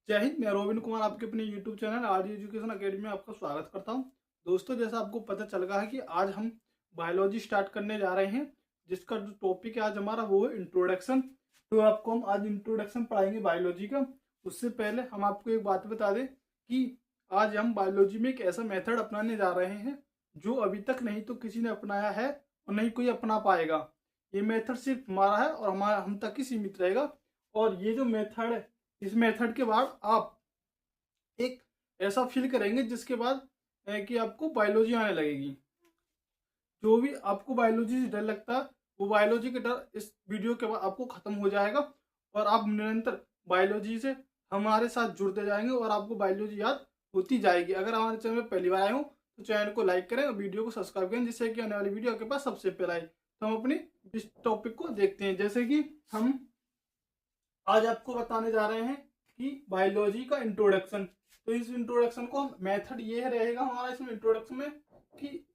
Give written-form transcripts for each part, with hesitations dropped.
जय हिंद। मैं रोविन कुमार आपके अपने YouTube channel RD education academy में आपका स्वागत करता हूं। दोस्तों, जैसा आपको पता चल गया है कि आज हम बायोलॉजी स्टार्ट करने जा रहे हैं, जिसका जो टॉपिक है आज हमारा वो है इंट्रोडक्शन। तो आपको हम आज इंट्रोडक्शन पढ़ाएंगे बायोलॉजी का। उससे पहले हम आपको एक बात बता दें कि आज हम बायोलॉजी में एक ऐसा मेथड अपनाने जा रहे हैं जो अभी तक नहीं तो किसी ने अपनाया है और नहीं कोई अपना पाएगा। ये मेथड सिर्फ हमारा है और हमारा हम तक ही सीमित रहेगा। और ये जो मेथड है, इस मेथड के बाद आप एक ऐसा फील करेंगे जिसके बाद कि आपको बायोलॉजी आने लगेगी। जो भी आपको बायोलॉजी से डर लगता है वो बायोलॉजी का डर इस वीडियो के बाद आपको खत्म हो जाएगा और आप निरंतर बायोलॉजी से हमारे साथ जुड़ते जाएंगे और आपको बायोलॉजी याद होती जाएगी। अगर हमारे चैनल में पहली बार आए हो तो चैनल को लाइक करें और वीडियो को सब्सक्राइब करें, जिससे कि आने वाली वीडियो आपके पास सबसे पहले आए। तो हम अपने इस टॉपिक को देखते हैं। जैसे कि हम आज आपको बताने जा रहे हैं कि बायोलॉजी का इंट्रोडक्शन। तो इस इंट्रोडक्शन को मेथड ये रहेगा हमारा इसमें इंट्रोडक्शन में कि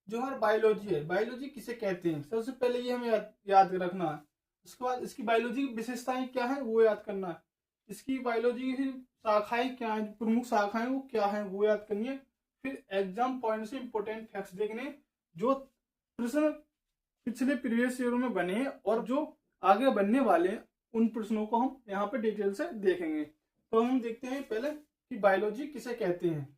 जो हमारा बायोलॉजी है, बायोलॉजी किसे कहते हैं, सबसे पहले ये हमें याद रखना है। उसके बाद इसकी बायोलॉजी की विशेषताएं क्या है वो याद करना है। इसकी बायोलॉजी की शाखाएं क्या है, प्रमुख शाखाएं वो क्या है वो याद करनी है। फिर एग्जाम पॉइंट से इंपोर्टेंट फैक्ट्स देखने जो प्रश्न पिछले प्रीवियस ईयर में बने हैं और जो आगे बनने वाले हैं, उन प्रश्नों को हम यहाँ पे डिटेल से देखेंगे। तो हम देखते हैं पहले कि बायोलॉजी किसे कहते हैं।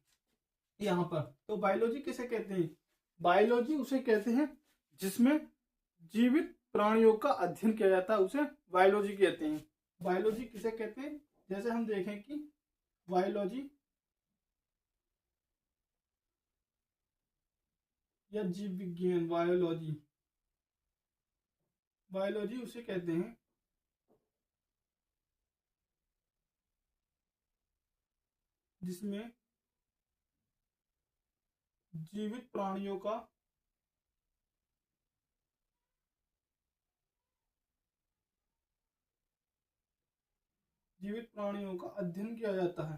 यहाँ पर तो बायोलॉजी किसे कहते हैं, बायोलॉजी उसे कहते हैं जिसमें जीवित प्राणियों का अध्ययन किया जाता है, उसे बायोलॉजी कहते हैं। बायोलॉजी किसे कहते हैं, जैसे हम देखें कि बायोलॉजी या जीव विज्ञान, बायोलॉजी बायोलॉजी उसे कहते हैं जिसमें जीवित प्राणियों का अध्ययन किया जाता है।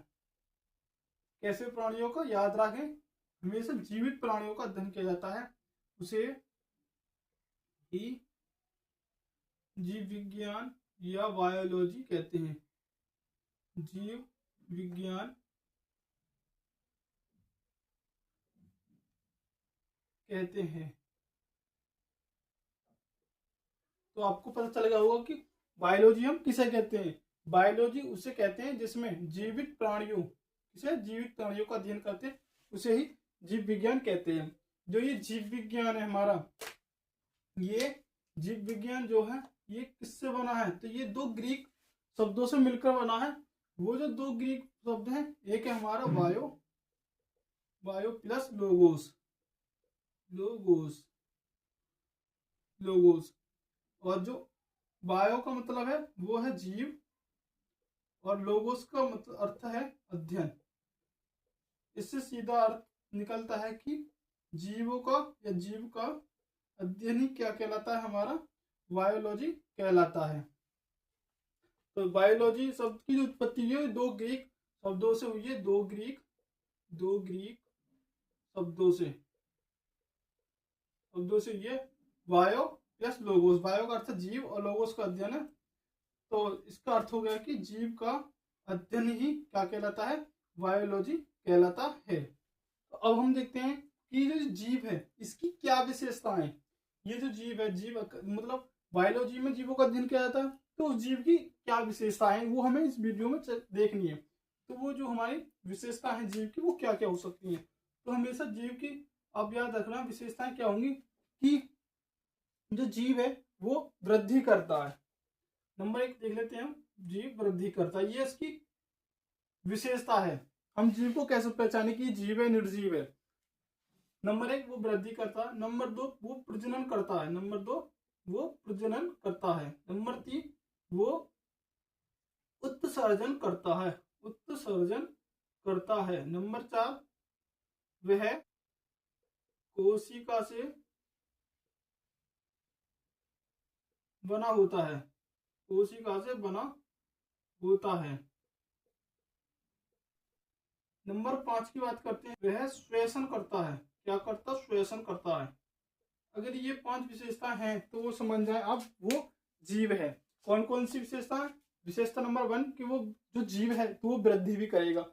कैसे प्राणियों का, याद रखें हमेशा जीवित प्राणियों का अध्ययन किया जाता है, उसे ही जीव विज्ञान या बायोलॉजी कहते हैं। जीव विज्ञान कहते हैं। तो आपको पता चल गया होगा कि बायोलॉजी हम किसे कहते हैं। बायोलॉजी उसे कहते हैं जिसमें जीवित प्राणियों का अध्ययन करते हैं, उसे ही जीव विज्ञान कहते हैं। जो ये जीव विज्ञान है हमारा, ये जीव विज्ञान जो है ये किससे बना है, तो ये दो ग्रीक शब्दों से मिलकर बना है। वो जो दो ग्रीक शब्द हैं, एक है हमारा बायो प्लस लोगोस, और जो बायो का मतलब है वो है जीव और लोगोस का मतलब अर्थ है अध्ययन। इससे सीधा अर्थ निकलता है कि जीवों का या जीव का अध्ययन ही क्या कहलाता है, हमारा बायोलॉजी कहलाता है। तो बायोलॉजी शब्द की जो उत्पत्ति हुई है दो ग्रीक शब्दों से हुई है, दो ग्रीक शब्दों से ये बायो प्लस लोगोस। बायो का अर्थ जीव और लोगोस का अध्ययन है। तो इसका अर्थ हो गया कि जीव का अध्ययन ही क्या कहलाता है, बायोलॉजी कहलाता है। तो अब हम देखते हैं कि जो जीव है इसकी क्या विशेषताएं। ये जो जीव है, जीव मतलब बायोलॉजी में जीवों का अध्ययन किया जाता है, तो उस जीव की क्या विशेषताएं वो हमें इस वीडियो में देखनी है। तो वो जो हमारी विशेषता है जीव की वो क्या क्या हो सकती है। तो हमेशा जीव की अब याद रखना विशेषताएं क्या होंगी कि जो जीव है वो वृद्धि करता है। नंबर एक देख लेते हैं हम, जीव वृद्धि करता है, ये इसकी विशेषता है। हम जीव को कैसे पहचाने कि जीव है निर्जीव है। नंबर एक वो वृद्धि करता है, नंबर दो वो प्रजनन करता है, नंबर तीन वो उत्सर्जन करता है, नंबर चार वह कोशिका से बना होता है, नंबर पांच की बात करते हैं, वह श्वसन करता है। क्या करता, श्वसन करता है। अगर ये पांच विशेषता हैं तो वो समझ जाए आप वो जीव है। कौन कौन सी विशेषता है, विशेषता नंबर 1 कि वो जो जीव है तो वो वृद्धि भी करेगा।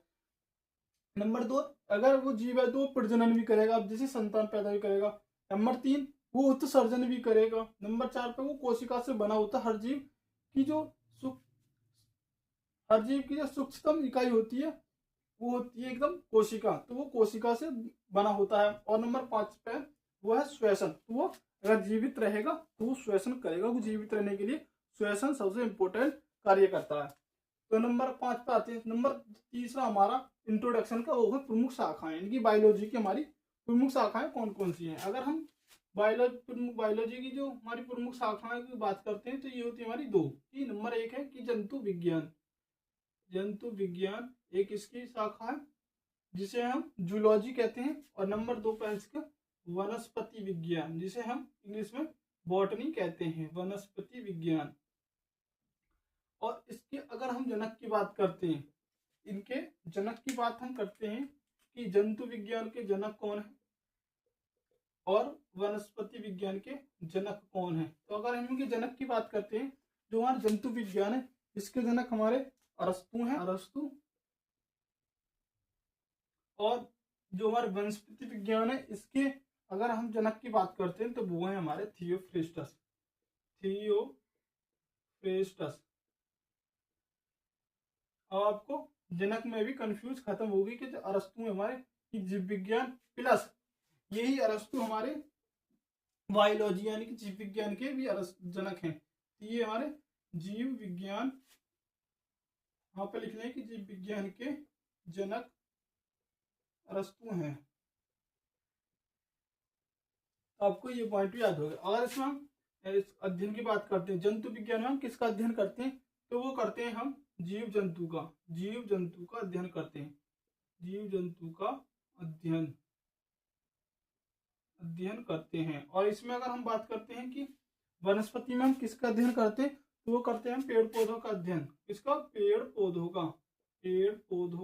नंबर 2, अगर वो जीव है तो वो प्रजनन भी करेगा, अब जैसे संतान पैदा भी करेगा। नंबर 3, वो उत्सर्जन भी करेगा। नंबर 4 पे वो कोशिका से बना होता है। हर जीव की जो सूक्ष्मतम इकाई होती है वो होती है एकदम कोशिका, तो वो कोशिका से बना होता है। और नंबर 5 पे वो है श्वसन, तो वो अगर जीवित रहेगा तो वो श्वसन करेगा। वो जीवित रहने के लिए श्वसन सबसे इंपॉर्टेंट कार्य करता है। तो नंबर 5 पे आते हैं। नंबर तीसरा हमारा इंट्रोडक्शन का वो है प्रमुख शाखाएं, इनकी बायोलॉजी की हमारी प्रमुख शाखाएं कौन कौन सी हैं। अगर हम बायोलॉजी की जो हमारी प्रमुख शाखाएं की बात करते हैं तो ये होती है हमारी 2 की। नंबर 1 है कि जंतु विज्ञान। जंतु विज्ञान एक इसकी शाखा है जिसे हम जूलॉजी कहते हैं। और नंबर 2 पे इसका वनस्पति विज्ञान, जिसे हम इंग्लिश में बॉटनी कहते हैं, वनस्पति विज्ञान। और इसके अगर हम जनक की बात करते हैं, इनके जनक की बात हम करते हैं कि जंतु विज्ञान के जनक कौन है और वनस्पति विज्ञान के जनक कौन है। तो अगर हम इनके जनक की बात करते हैं, जो हमारा जंतु विज्ञान है इसके जनक हमारे अरस्तु हैं, अरस्तु। और जो हमारे वनस्पति विज्ञान है इसके अगर हम जनक की बात करते हैं तो वो है हमारे थियोफ्रेस्टस। थियोफ्रेस्टस। अब आपको जनक में भी कंफ्यूज खत्म होगी कि जो अरस्तु हमारे जीव विज्ञान प्लस यही अरस्तु हमारे बायोलॉजी यानी कि जीव विज्ञान के भी जनक हैं। तो ये हमारे जीव विज्ञान, यहाँ पे लिख लें कि जीव विज्ञान के जनक अरस्तु हैं। आपको ये पॉइंट याद होगा। अगर इसमें हम इस अध्ययन की बात करते हैं, जंतु विज्ञान में हम किसका अध्ययन करते हैं, तो वो करते हैं हम जीव जंतु का अध्ययन करते हैं। जीव जंतु का अध्ययन करते हैं। और इसमें अगर हम बात करते हैं कि वनस्पति में हम किसका अध्ययन करते हैं, तो वो करते हैं हम पेड़ पौधों का अध्ययन। किसका? पेड़ पौधों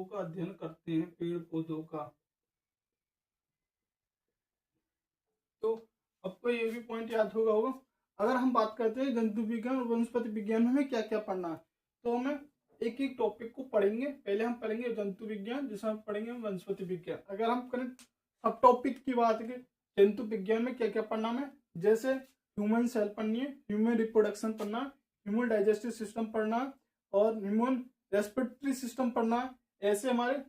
का अध्ययन करते हैं, पेड़ पौधों का। तो आपको ये भी पॉइंट याद होगा। अगर हम बात करते हैं जंतु विज्ञान और वनस्पति विज्ञान में हमें क्या क्या पढ़ना है, तो हमें एक एक टॉपिक को पढ़ेंगे। पहले हम पढ़ेंगे जंतु विज्ञान, जिसमें पढ़ेंगे वनस्पति विज्ञान। अगर हम करें सब टॉपिक की बात करें, जंतु विज्ञान में क्या क्या पढ़ना है, जैसे ह्यूमन सेल पढ़नी है, ह्यूमन रिप्रोडक्शन पढ़ना, ह्यूमन डाइजेस्टिव सिस्टम पढ़ना और ह्यूमन रेस्पिरेटरी सिस्टम पढ़ना। ऐसे हमारे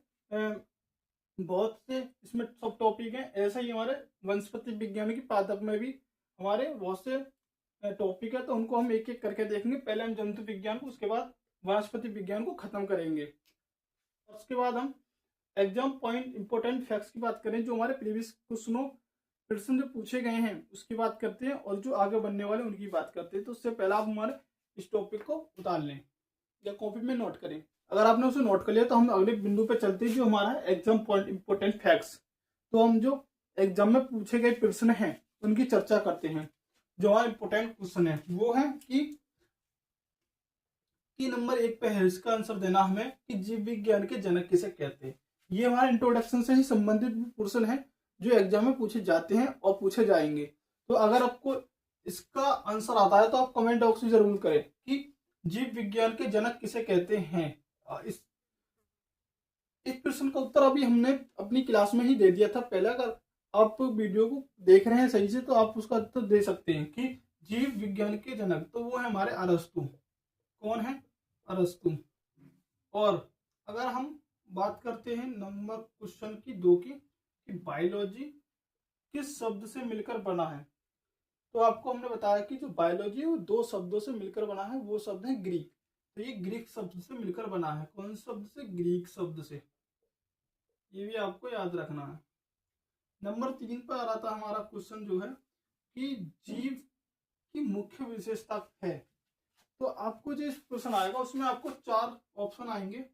बहुत से इसमें सब टॉपिक हैं। ऐसा ही हमारे वनस्पति विज्ञान की पादप में भी हमारे बहुत से टॉपिक है, तो उनको हम एक एक करके देखेंगे। पहले हम जंतु विज्ञान को, उसके बाद वनस्पति विज्ञान को खत्म करेंगे। उसके बाद हम एग्जाम पॉइंट इंपोर्टेंट फैक्ट्स की बात करें, जो हमारे प्रीवियस प्रश्न जो पूछे गए हैं उसकी बात करते हैं, और जो आगे बनने वाले उनकी बात करते हैं। तो उससे पहले आप हमारे इस टॉपिक को उतार लें या कॉपी में नोट करें। अगर आपने उसे नोट कर लिया तो हम अगले बिंदु पे चलते हैं, जो हमारा एग्जाम पॉइंट इंपोर्टेंट फैक्ट्स। तो हम जो एग्जाम में पूछे गए प्रश्न हैं उनकी चर्चा करते हैं। जो हमारा इंपोर्टेंट क्वेश्चन है वो है कि नंबर 1 पे है, इसका आंसर देना हमें कि जीव विज्ञान के जनक किसे कहते हैं। ये हमारे इंट्रोडक्शन से ही संबंधित क्वेश्चन है जो एग्जाम में पूछे जाते हैं और पूछे जाएंगे। तो अगर आपको इसका आंसर आता है तो आप कमेंट बॉक्स में जरूर करें कि जीव विज्ञान के जनक किसे कहते हैं। इस प्रश्न का उत्तर अभी हमने अपनी क्लास में ही दे दिया था पहले। अगर आप वीडियो को देख रहे हैं सही से तो आप उसका उत्तर दे सकते हैं कि जीव विज्ञान के जनक तो वो है हमारे अरस्तु। कौन है? अरस्तु। और अगर हम बात करते हैं नंबर क्वेश्चन की 2 की, कि बायोलॉजी किस शब्द से मिलकर बना है, तो आपको हमने बताया कि जो बायोलॉजी है वो 2 शब्दों से मिलकर बना है। वो शब्द है ग्रीक। तो ये ग्रीक शब्द से मिलकर बना है। कौन शब्द से? ग्रीक शब्द से। ये भी आपको याद रखना है। नंबर 3 पर आ रहा था हमारा क्वेश्चन जो है कि जीव की मुख्य विशेषता है। तो आपको जो क्वेश्चन आएगा उसमें आपको 4 ऑप्शन आएंगे।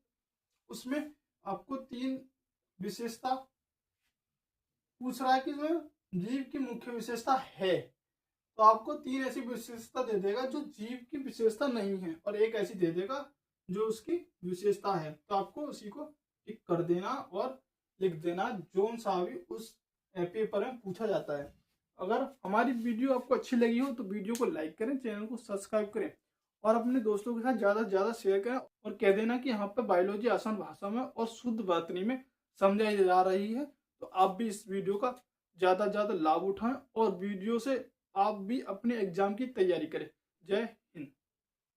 उसमें आपको 3 विशेषता पूछ रहा है कि जो जीव की मुख्य विशेषता है, तो आपको 3 ऐसी विशेषता दे देगा जो जीव की विशेषता नहीं है, और एक ऐसी दे देगा जो उसकी विशेषता है। तो आपको उसी को टिक कर देना और लिख देना जो सा भी उस पेपर में पूछा जाता है। अगर हमारी वीडियो आपको अच्छी लगी हो तो वीडियो को लाइक करें, चैनल को सब्सक्राइब करें और अपने दोस्तों के साथ ज़्यादा से ज़्यादा शेयर करें और कह देना कि यहाँ पे बायोलॉजी आसान भाषा में और शुद्ध बातनी में समझाई जा रही है। तो आप भी इस वीडियो का ज़्यादा से ज़्यादा लाभ उठाएं और वीडियो से आप भी अपने एग्जाम की तैयारी करें। जय हिंद।